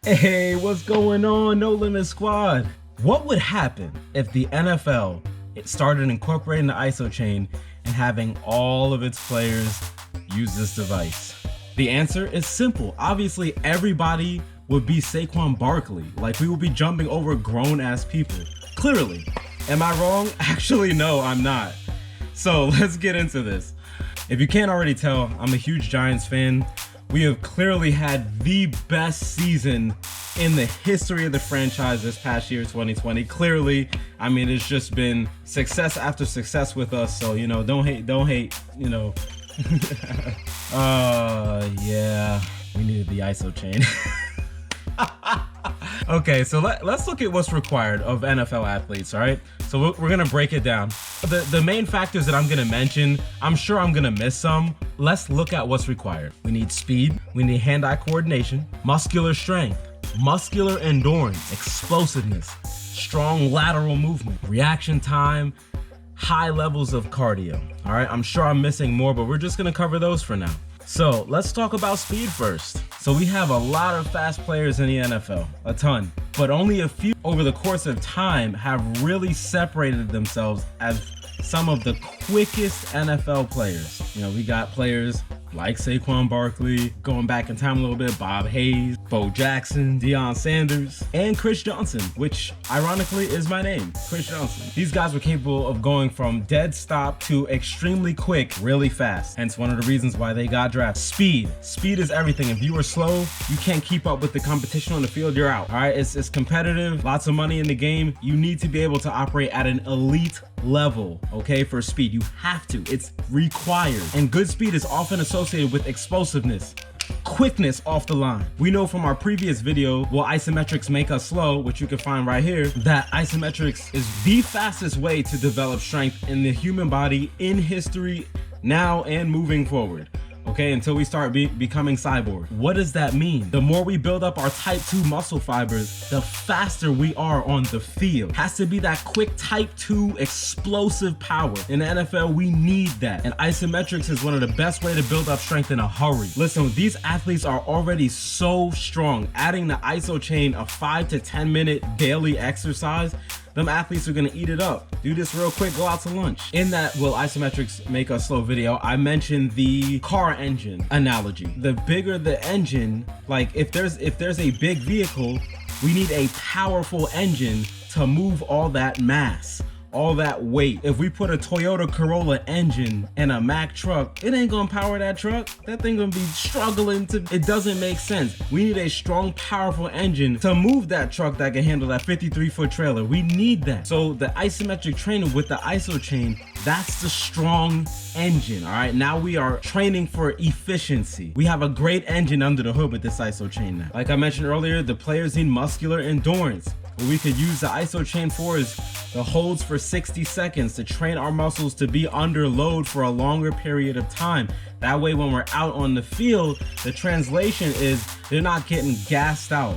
Hey, what's going on, No Limit Squad? What would happen if the NFL started incorporating the Isochain and having all of its players use this device? The answer is simple. Obviously, everybody would be Saquon Barkley. Like, we would be jumping over grown-ass people. Clearly. Am I wrong? Actually, no, I'm not. So let's get into this. If you can't already tell, I'm a huge Giants fan. We have clearly had the best season in the history of the franchise this past year, 2020. Clearly, I mean, it's just been success after success with us. So, you know, don't hate, you know. Yeah, we needed the Isochain. Okay, so let's look at what's required of NFL athletes, all right? So we're gonna break it down. The main factors that I'm gonna mention, I'm sure I'm gonna miss some. Let's look at what's required. We need speed, we need hand-eye coordination, muscular strength, muscular endurance, explosiveness, strong lateral movement, reaction time, high levels of cardio, all right? I'm sure I'm missing more, but we're just gonna cover those for now. So let's talk about speed first. So we have a lot of fast players in the NFL, a ton, but only a few over the course of time have really separated themselves as some of the quickest NFL players. You know, we got players like Saquon Barkley, going back in time a little bit, Bob Hayes, Bo Jackson, Deion Sanders, and Chris Johnson, which ironically is my name, Chris Johnson. These guys were capable of going from dead stop to extremely quick, really fast. Hence one of the reasons why they got drafted. Speed is everything. If you are slow, you can't keep up with the competition on the field, you're out. All right, it's competitive, lots of money in the game. You need to be able to operate at an elite level, okay, for speed. You have to, it's required. And good speed is often associated with explosiveness, quickness off the line. We know from our previous video, Will Isometrics Make Us Slow, which you can find right here, that isometrics is the fastest way to develop strength in the human body in history, now and moving forward. Okay, until we start becoming cyborg. What does that mean? The more we build up our type 2 muscle fibers, the faster we are on the field. Has to be that quick type 2 explosive power. In the NFL, we need that. And isometrics is one of the best way to build up strength in a hurry. Listen, these athletes are already so strong. Adding the Isochain, a 5 to 10 minute daily exercise, them athletes are gonna eat it up. Do this real quick, go out to lunch. In that Will Isometrics Make Us Slow video, I mentioned the car engine analogy. The bigger the engine, like if there's a big vehicle, we need a powerful engine to move all that mass, all that weight. If we put a Toyota Corolla engine in a Mack truck, it ain't gonna power that truck. That thing gonna be struggling to, it doesn't make sense. We need a strong, powerful engine to move that truck that can handle that 53-foot trailer. We need that. So the isometric training with the Isochain, that's the strong engine, all right? Now we are training for efficiency. We have a great engine under the hood with this Isochain now. Like I mentioned earlier, the players need muscular endurance. What we could use the Isochain for is the holds for 60 seconds to train our muscles to be under load for a longer period of time. That way, when we're out on the field, the translation is they're not getting gassed out.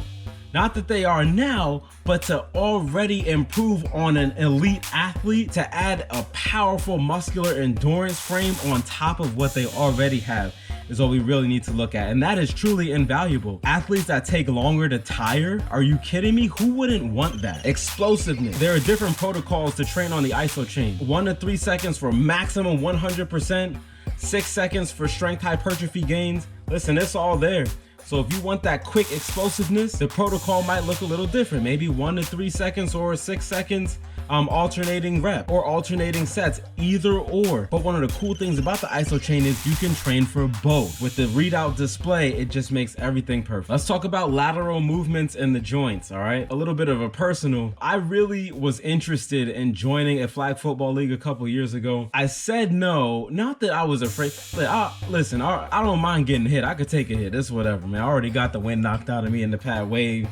Not that they are now, but to already improve on an elite athlete, to add a powerful muscular endurance frame on top of what they already have is what we really need to look at. And that is truly invaluable. Athletes that take longer to tire, are you kidding me? Who wouldn't want that? Explosiveness. There are different protocols to train on the Isochain. 1 to 3 seconds for maximum 100%, 6 seconds for strength hypertrophy gains. Listen, it's all there. So if you want that quick explosiveness, the protocol might look a little different. Maybe 1 to 3 seconds or 6 seconds, alternating rep or alternating sets, either or. But one of the cool things about the Isochain is you can train for both. With the readout display, it just makes everything perfect. Let's talk about lateral movements in the joints, all right? A little bit of a personal. I really was interested in joining a flag football league a couple years ago. I said no, not that I was afraid. Listen, I don't mind getting hit. I could take a hit, it's whatever, man. I already got the wind knocked out of me in the pad way.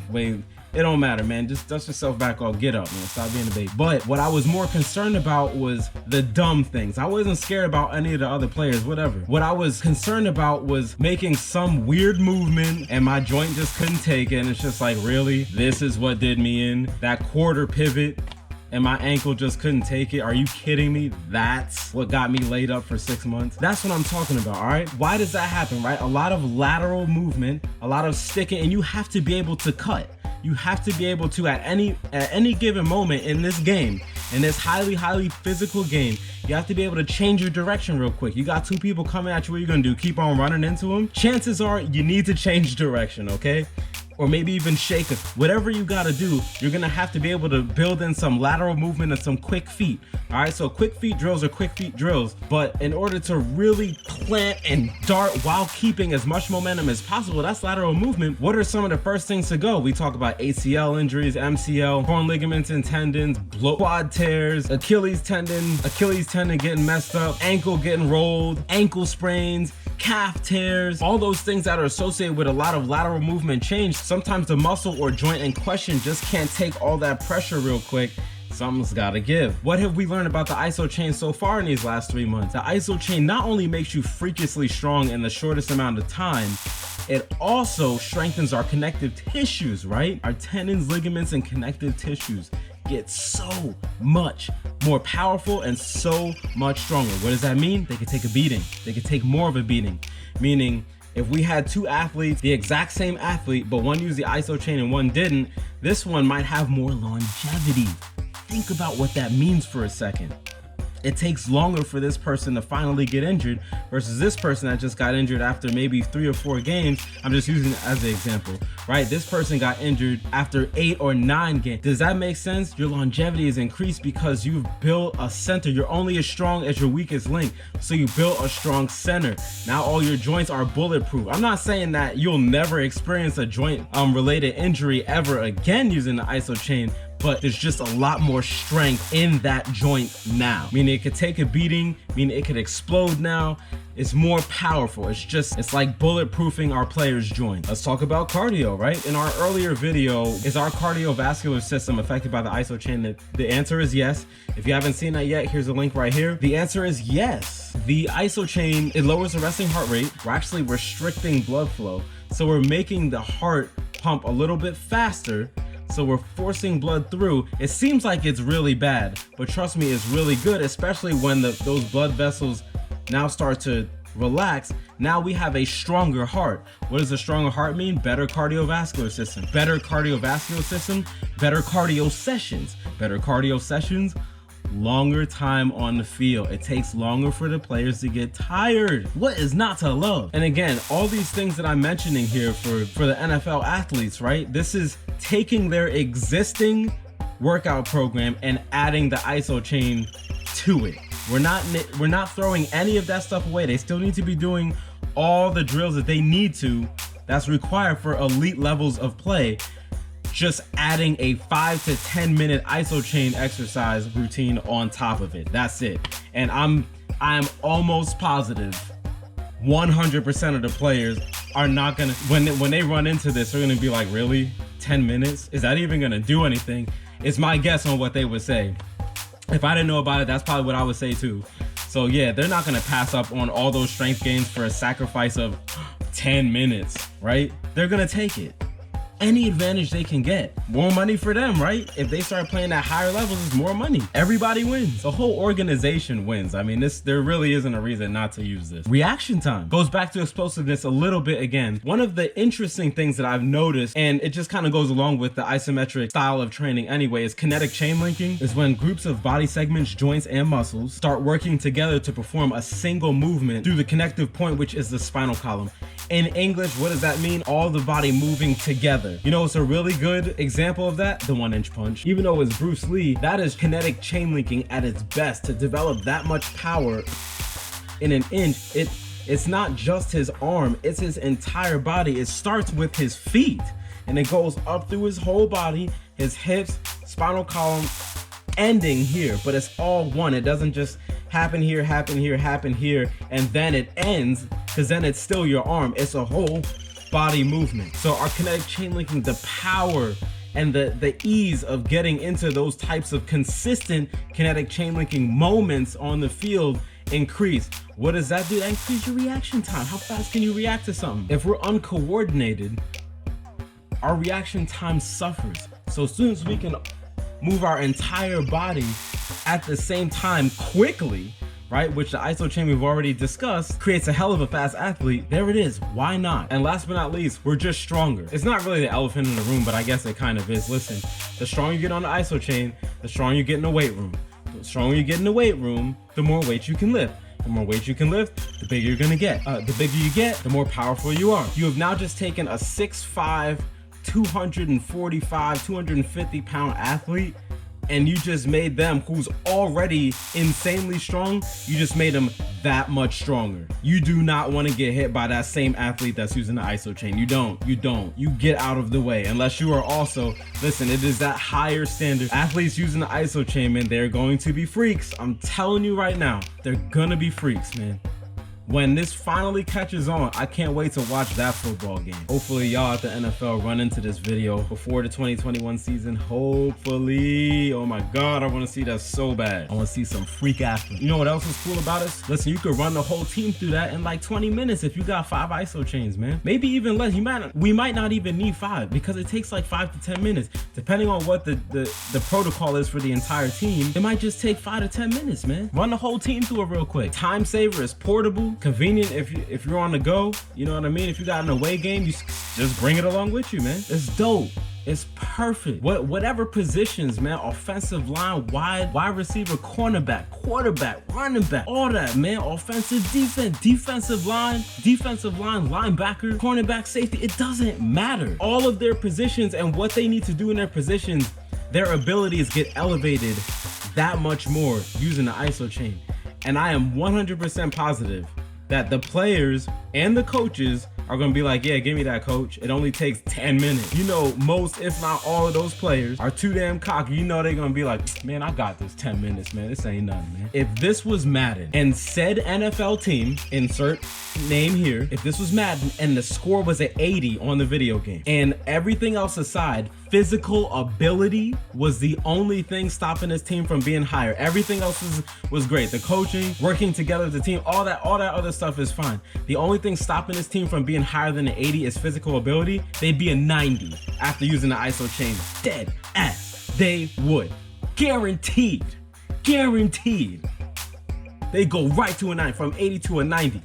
It don't matter, man. Just dust yourself back off, get up, man. Stop being a baby. But what I was more concerned about was the dumb things. I wasn't scared about any of the other players, whatever. What I was concerned about was making some weird movement and my joint just couldn't take it. And it's just like, really? This is what did me in? That quarter pivot? and my ankle just couldn't take it. Are you kidding me? That's what got me laid up for 6 months. That's what I'm talking about, all right? Why does that happen, right? A lot of lateral movement, a lot of sticking, and you have to be able to cut. You have to be able to, at any given moment in this game, in this highly physical game, you have to be able to change your direction real quick. You got two people coming at you, what are you gonna do? Keep on running into them? Chances are you need to change direction, okay? Or maybe even shake it. Whatever you gotta do, you're gonna have to be able to build in some lateral movement and some quick feet. All right, so quick feet drills are quick feet drills, but in order to really plant and dart while keeping as much momentum as possible, that's lateral movement. What are some of the first things to go? We talk about ACL injuries, MCL, torn ligaments and tendons, quad tears, Achilles tendon getting messed up, ankle getting rolled, ankle sprains, calf tears, all those things that are associated with a lot of lateral movement change. Sometimes the muscle or joint in question just can't take all that pressure real quick. Something's gotta give. What have we learned about the Isochain so far in these last 3 months? The Isochain not only makes you freakishly strong in the shortest amount of time, it also strengthens our connective tissues, right? Our tendons, ligaments, and connective tissues get so much more powerful and so much stronger. What does that mean? They could take a beating. They could take more of a beating. Meaning, if we had two athletes, the exact same athlete, but one used the Isochain and one didn't, this one might have more longevity. Think about what that means for a second. It takes longer for this person to finally get injured versus this person that just got injured after maybe 3 or 4 games. I'm just using it as an example, right? This person got injured after 8 or 9 games. Does that make sense? Your longevity is increased because you've built a center. You're only as strong as your weakest link. So you built a strong center. Now all your joints are bulletproof. I'm not saying that you'll never experience a joint related injury ever again using the Isochain, but there's just a lot more strength in that joint now. Meaning it could take a beating, meaning it could explode now. It's more powerful. It's like bulletproofing our player's joint. Let's talk about cardio, right? In our earlier video, is our cardiovascular system affected by the Isochain? The answer is yes. If you haven't seen that yet, here's a link right here. The answer is yes. The Isochain, it lowers the resting heart rate. We're actually restricting blood flow. So we're making the heart pump a little bit faster. So we're forcing blood through. It seems like it's really bad, but trust me, it's really good, especially when those blood vessels now start to relax. Now we have a stronger heart. What does a stronger heart mean? Better cardiovascular system. Better cardiovascular system, better cardio sessions. Better cardio sessions, longer time on the field. It takes longer for the players to get tired. What is not to love? And again, all these things that I'm mentioning here for the NFL athletes, right? This is taking their existing workout program and adding the Isochain to it. We're not throwing any of that stuff away. They still need to be doing all the drills that they need to, that's required for elite levels of play. Just adding a 5 to 10 minute Isochain exercise routine on top of it. That's it. And I'm almost positive 100% of the players are not gonna, when they run into this, they're gonna be like, really? 10 minutes? Is that even gonna do anything? It's my guess on what they would say. If I didn't know about it, that's probably what I would say too. So yeah, they're not gonna pass up on all those strength gains for a sacrifice of 10 minutes, right? They're gonna take it. Any advantage they can get. More money for them, right? If they start playing at higher levels, it's more money. Everybody wins. The whole organization wins. I mean, there really isn't a reason not to use this. Reaction time goes back to explosiveness a little bit again. One of the interesting things that I've noticed, and it just kind of goes along with the isometric style of training anyway, is kinetic chain linking. Is when groups of body segments, joints, and muscles start working together to perform a single movement through the connective point, which is the spinal column. In English, what does that mean? All the body moving together. You know, it's a really good example of that, the 1-inch punch. Even though it's Bruce Lee, that is kinetic chain linking at its best. To develop that much power in an inch, it's not just his arm, it's his entire body. It starts with his feet and it goes up through his whole body, his hips, spinal column, ending here, but it's all one. It doesn't just happen here, happen here, happen here, and then it ends, because then it's still your arm. It's a whole body movement. So our kinetic chain linking, the power and the ease of getting into those types of consistent kinetic chain linking moments on the field increase. What does that do? That increases your reaction time. How fast can you react to something? If we're uncoordinated, our reaction time suffers. So as soon as we can move our entire body at the same time quickly, right? Which the Isochain we've already discussed creates a hell of a fast athlete. There it is. Why not? And last but not least, we're just stronger. It's not really the elephant in the room, but I guess it kind of is. Listen, the stronger you get on the Isochain, the stronger you get in the weight room. The stronger you get in the weight room, the more weight you can lift. The more weight you can lift, the bigger you're gonna get. The bigger you get, the more powerful you are. You have now just taken a 6'5", 245, 250 pound athlete, and you just made them, who's already insanely strong, you just made them that much stronger. You do not want to get hit by that same athlete that's using the Isochain. You don't. You get out of the way, unless you are also, listen, it is that higher standard. Athletes using the Isochain, man, they're going to be freaks. I'm telling you right now, they're gonna be freaks, man. When this finally catches on, I can't wait to watch that football game. Hopefully y'all at the NFL run into this video before the 2021 season. Hopefully. Oh my God, I want to see that so bad. I want to see some freak athletes. You know what else is cool about us? Listen, you could run the whole team through that in like 20 minutes if you got 5 Isochains, man. Maybe even less. We might not even need 5 because it takes like 5 to 10 minutes. Depending on what the protocol is for the entire team, it might just take 5 to 10 minutes, man. Run the whole team through it real quick. Time saver, is portable. Convenient if you're on the go, you know what I mean? If you got an away game, you just bring it along with you, man. It's dope. It's perfect. Whatever positions, man, offensive line, wide receiver, cornerback, quarterback, running back, all that, man. Offensive, defensive line, linebacker, cornerback, safety, it doesn't matter. All of their positions and what they need to do in their positions, their abilities get elevated that much more using the Isochain. And I am 100% positive that the players and the coaches are gonna be like, yeah, give me that, coach. It only takes 10 minutes. You know, most, if not all of those players are too damn cocky. You know they're gonna be like, man, I got this 10 minutes, man. This ain't nothing, man. If this was Madden and said NFL team, insert name here, if this was Madden and the score was at 80 on the video game and everything else aside, physical ability was the only thing stopping this team from being higher. Everything else was great. The coaching, working together as a team, all that other stuff is fine. The only thing stopping this team from being higher than an 80 is physical ability. They'd be a 90 after using the Isochain. Dead ass. They would. Guaranteed. They go right to a 90, from 80 to a 90.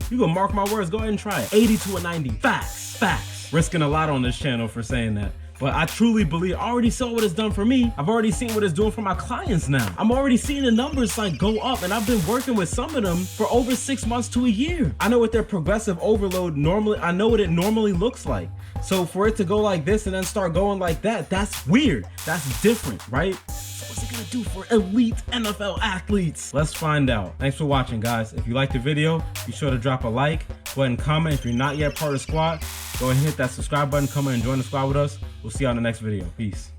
You can mark my words, go ahead and try it. 80 to a 90. Facts. Risking a lot on this channel for saying that. But I truly believe, I already saw what it's done for me. I've already seen what it's doing for my clients now. I'm already seeing the numbers like go up, and I've been working with some of them for over 6 months to a year. I know what their progressive overload I know what it normally looks like. So for it to go like this and then start going like that, that's weird. That's different, right? So what's it gonna do for elite NFL athletes? Let's find out. Thanks for watching, guys. If you liked the video, be sure to drop a like. Go ahead and comment. If you're not yet part of the squad, go ahead and hit that subscribe button, come in and join the squad with us. We'll see you on the next video. Peace.